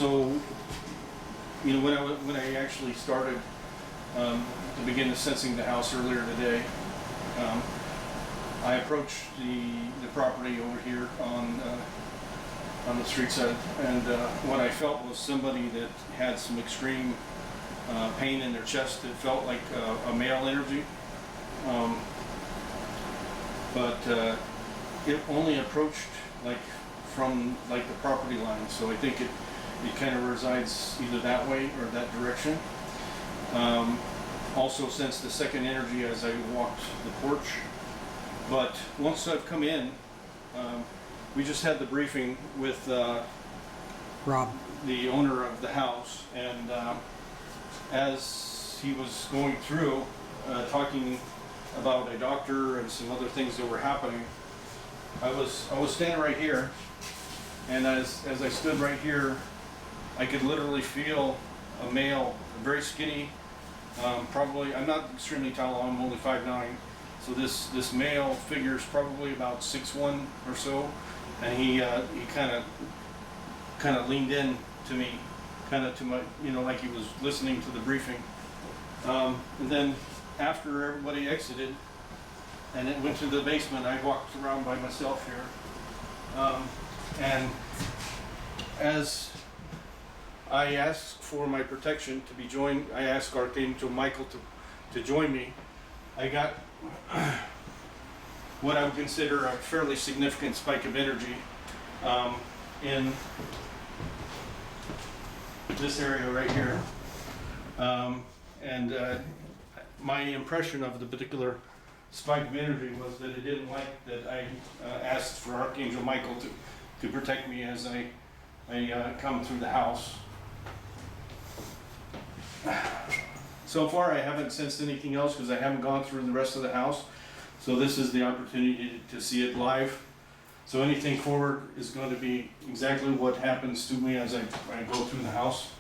So, you know, when I actually started to begin sensing the house earlier today, I approached the property over here on the street side, and what I felt was somebody that had some extreme pain in their chest. It felt like a male energy, but it only approached like from like the property line. So I think it kind of resides either that way or that direction. Also sensed the second energy as I walked the porch. But once I've come in, we just had the briefing with Rob, the owner of the house, and as he was going through talking about a doctor and some other things that were happening, I was standing right here, and as I stood right here, I could literally feel a male, very skinny, probably, I'm not extremely tall, I'm only 5'9", so this male figure is probably about 6'1" or so, and he kind of leaned in to me, kind of to my, you know, like he was listening to the briefing. And then after everybody exited and it went to the basement, I walked around by myself here, and as I asked for my protection to be joined, I asked Archangel Michael to join me. I got what I would consider a fairly significant spike of energy in this area right here. And my impression of the particular spike of energy was that it didn't like that I asked for Archangel Michael to protect me as I come through the house. So far I haven't sensed anything else because I haven't gone through the rest of the house. So this is the opportunity to see it live. So anything forward is going to be exactly what happens to me as I go through the house.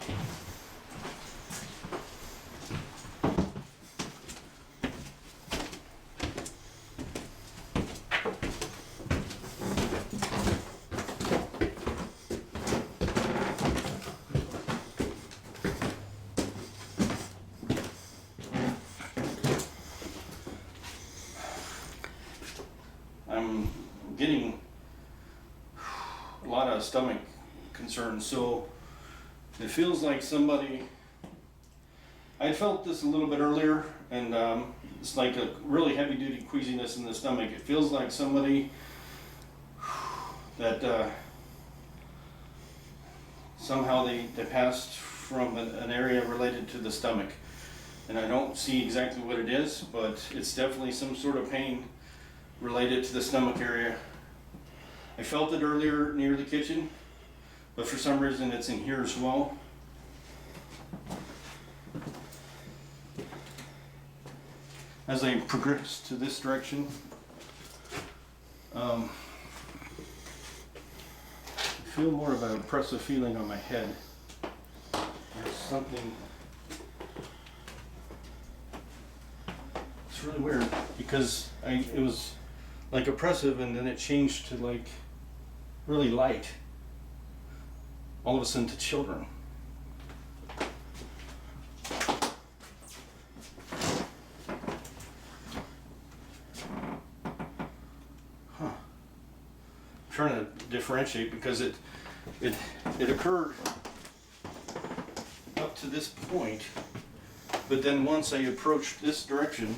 I'm getting a lot of stomach concerns, so it feels like somebody, I felt this a little bit earlier, and it's like a really heavy duty queasiness in the stomach. It feels like somebody that somehow they passed from an area related to the stomach, and I don't see exactly what it is, but it's definitely some sort of pain related to the stomach area. I felt it earlier near the kitchen, but for some reason it's in here as well. As I progress to this direction, I feel more of an oppressive feeling on my head. There's something, it's really weird because it was like oppressive, and then it changed to like really light, all of a sudden, to children. Huh. I'm trying to differentiate because it occurred up to this point, but then once I approached this direction,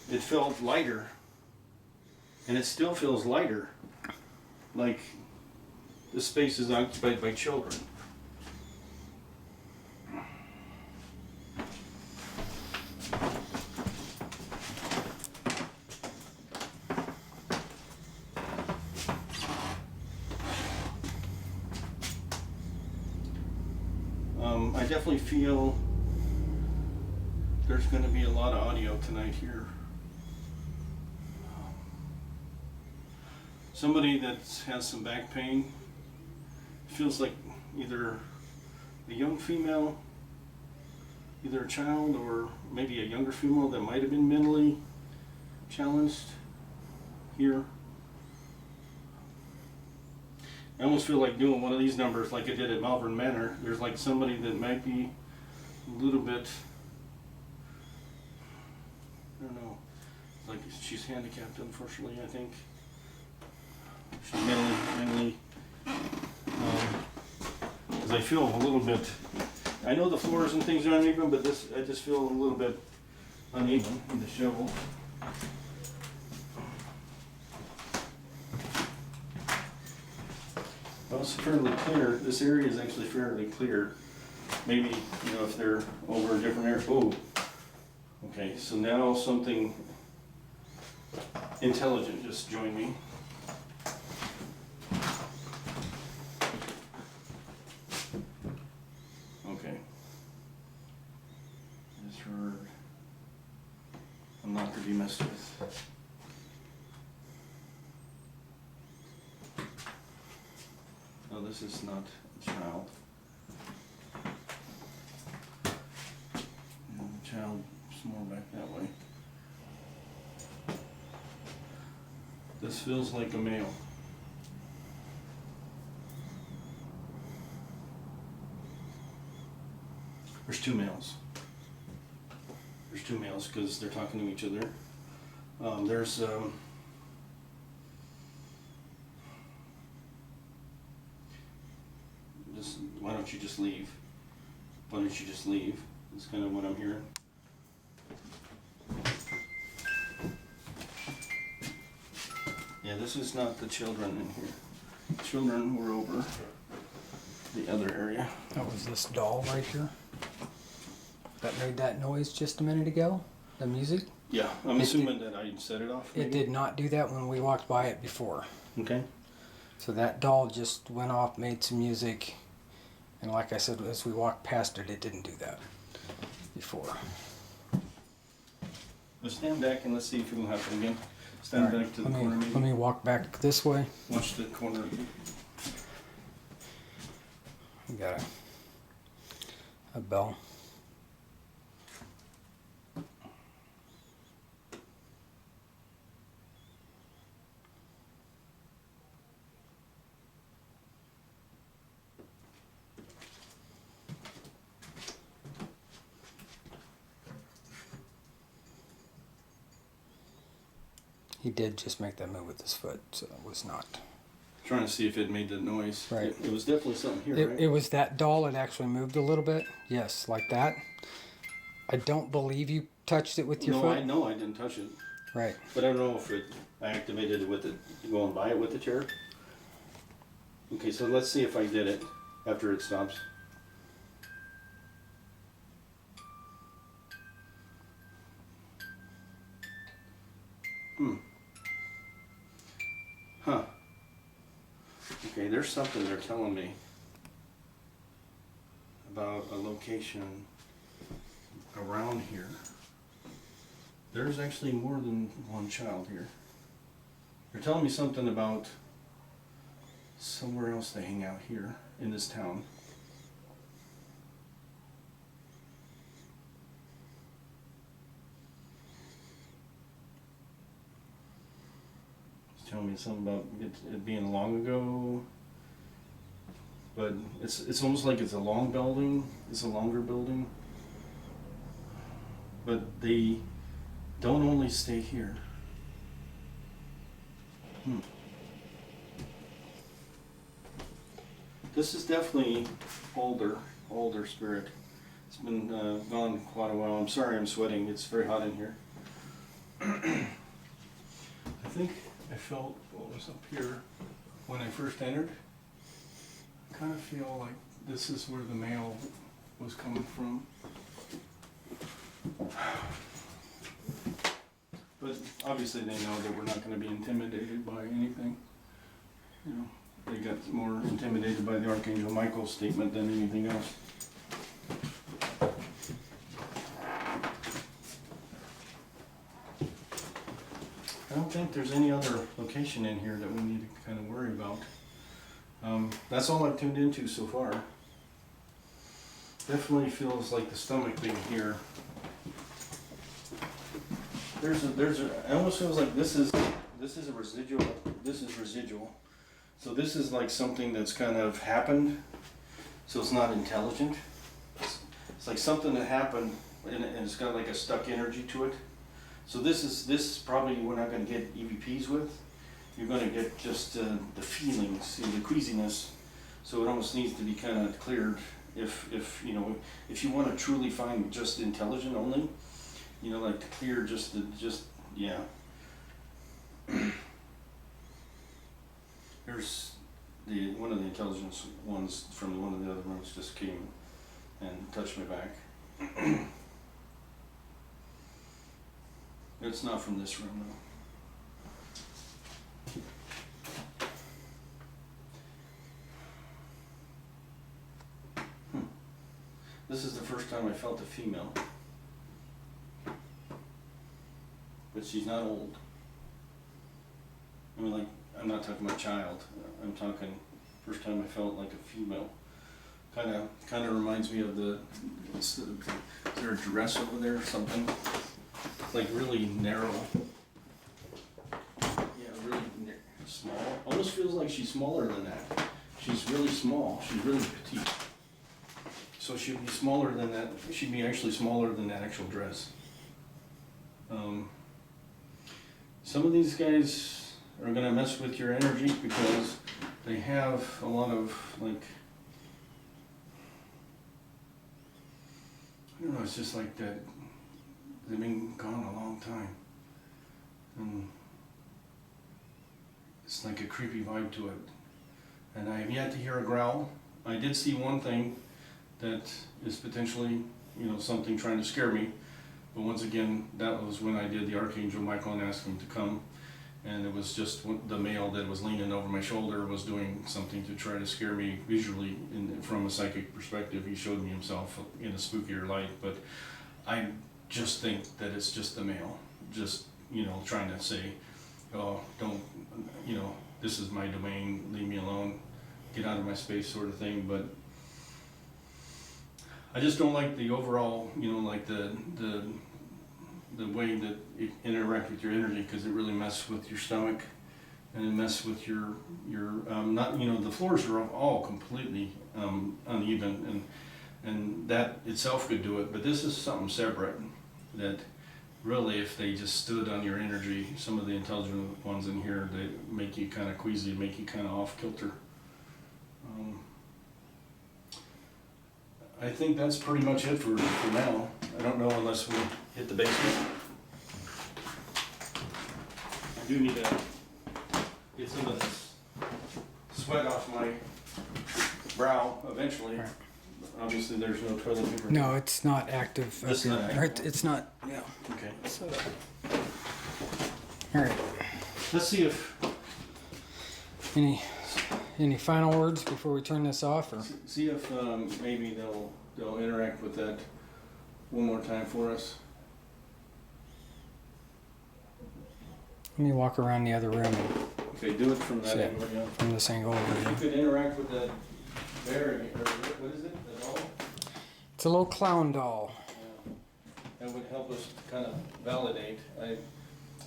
it felt lighter. And it still feels lighter, like the space is occupied by children. I definitely feel there's going to be a lot of audio tonight here. Somebody that has some back pain, feels like either a young female, either a child or maybe a younger female that might have been mentally challenged here. I almost feel like doing one of these numbers like I did at Malvern Manor. There's like somebody that might be a little bit, I don't know, like she's handicapped, unfortunately, I think. She's mentally, because I feel a little bit, I know the floors and things aren't uneven, but this, I just feel a little bit uneven in the shovel. Well, it's fairly clear. This area is actually fairly clear. Maybe, you know, if they're over a different area. Oh, okay, so now something intelligent just joined me. Okay. I just heard I'm not to be messed with. No, this is not a child. And the child is more back that way. This feels like a male. There's two males. There's two males because they're talking to each other. Just, why don't you just leave? Why don't you just leave? That's kind of what I'm hearing. Yeah, this is not the children in here. Children were over the other area. That was this doll right here that made that noise just a minute ago. The music. Yeah, I'm assuming that I set it off. Maybe? It did not do that when we walked by it before. Okay. So that doll just went off, made some music, and like I said, as we walked past it, it didn't do that before. Let's stand back and let's see if it'll happen again. Stand back to the corner. Let me walk back this way. Watch the corner. We got a bell. He did just make that move with his foot, so it was not. Trying to see if it made the noise. Right. It was definitely something here, right? It was that doll. It actually moved a little bit. Yes, like that. I don't believe you touched it with your foot. No, I know I didn't touch it. Right. But I don't know if I activated it with it, going by it with the chair. Okay, so let's see if I did it after it stops. Huh. Okay, there's something they're telling me about a location around here. There's actually more than one child here. They're telling me something about somewhere else they hang out here in this town. It's telling me something about it being long ago. But it's almost like it's a long building. It's a longer building. But they don't only stay here. This is definitely older spirit. It's been gone quite a while. I'm sorry I'm sweating. It's very hot in here. I think I felt what was up here when I first entered. I kind of feel like this is where the male was coming from. But obviously they know that we're not going to be intimidated by anything. You know, they got more intimidated by the Archangel Michael's statement than anything else. I don't think there's any other location in here that we need to kind of worry about. That's all I've tuned into so far. Definitely feels like the stomach being here. It almost feels like this is a residual. This is residual. So this is like something that's kind of happened, so it's not intelligent. It's like something that happened and it's got like a stuck energy to it. So this probably we're not going to get EVPs with. You're going to get just the feelings, the queasiness. So it almost needs to be kind of cleared. If you want to truly find just intelligent only, like to clear yeah. Here's one of the intelligence ones from one of the other rooms just came and touched my back. It's not from this room though. This is the first time I felt a female. But she's not old. I mean, like, I'm not talking about child. I'm talking first time I felt like a female. Kind of reminds me of is there a dress over there or something? It's like really narrow. Yeah, really small. Almost feels like she's smaller than that. She's really small. She's really petite. So she'd be smaller than that. She'd be actually smaller than that actual dress. Some of these guys are gonna mess with your energy because they have a lot of like, I don't know, it's just like that, they've been gone a long time. And it's like a creepy vibe to it. And I have yet to hear a growl. I did see one thing that is potentially, something trying to scare me. But once again, that was when I did the Archangel Michael and asked him to come. And it was just the male that was leaning over my shoulder was doing something to try to scare me visually from a psychic perspective. He showed me himself in a spookier light, but I just think that it's just the male, just, trying to say, oh, don't, this is my domain, leave me alone, get out of my space sort of thing. But I just don't like the overall, like the way that it interacts with your energy, because it really messes with your stomach and it messes with your not, the floors are all completely uneven, and that itself could do it. But this is something separate that really, if they just stood on your energy, some of the intelligent ones in here, they make you kind of queasy, make you kind of off kilter. I think that's pretty much it for now. I don't know unless we hit the basement. I do need to get some of this sweat off my brow eventually. Right. Obviously there's no toilet paper. No, it's not active. It's not active. Right, it's not, yeah. Okay. So, all right. Let's see if Any final words before we turn this off? Or? see if maybe they'll interact with that one more time for us. Let me walk around the other room and Okay, do it from that see it angle. Yeah. from this angle over If you here. could interact with that bear, or what is it? The doll? It's a little clown doll. Yeah. That would help us kind of validate. I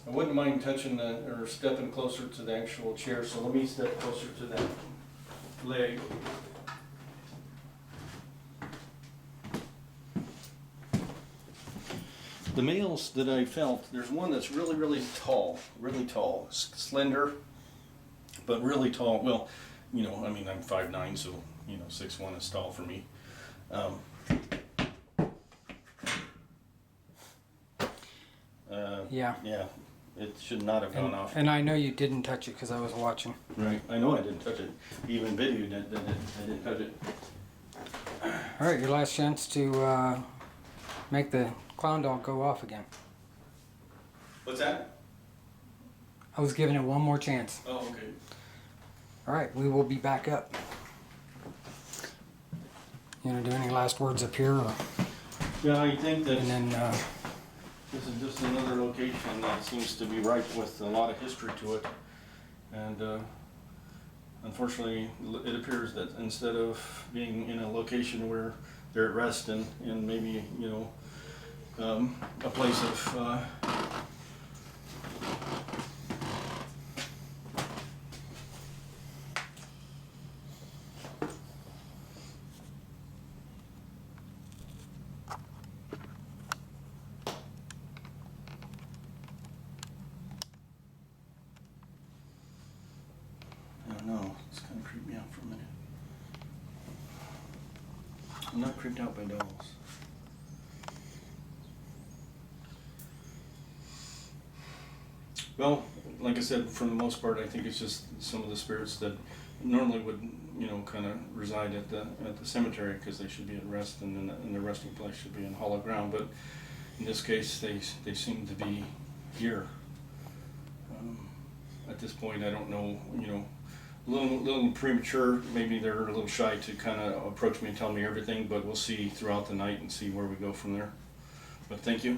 wouldn't mind touching or stepping closer to the actual chair, so let me step closer to that leg. The males that I felt, there's one that's really tall, slender, but really tall. Well, I mean, I'm 5'9", so 6'1" is tall for me. Yeah. Yeah, it should not have gone off. And I know you didn't touch it because I was watching. Right, I know I didn't touch it. Even videoed that I didn't touch it. All right, your last chance to make the clown doll go off again. What's that? I was giving it one more chance. Oh, okay. All right, we will be back up. You want to do any last words up here? Or, Yeah, I think that and then, this is just another location that seems to be ripe with a lot of history to it. And unfortunately, it appears that instead of being in a location where they're at rest and maybe, a place of I'm not creeped out by dolls. Well, like I said, for the most part, I think it's just some of the spirits that normally would, kind of reside at the cemetery, because they should be at rest, and their resting place should be in hollow ground. But in this case, they seem to be here. At this point, I don't know, a little premature. Maybe they're a little shy to kind of approach me and tell me everything, but we'll see throughout the night and see where we go from there. But thank you.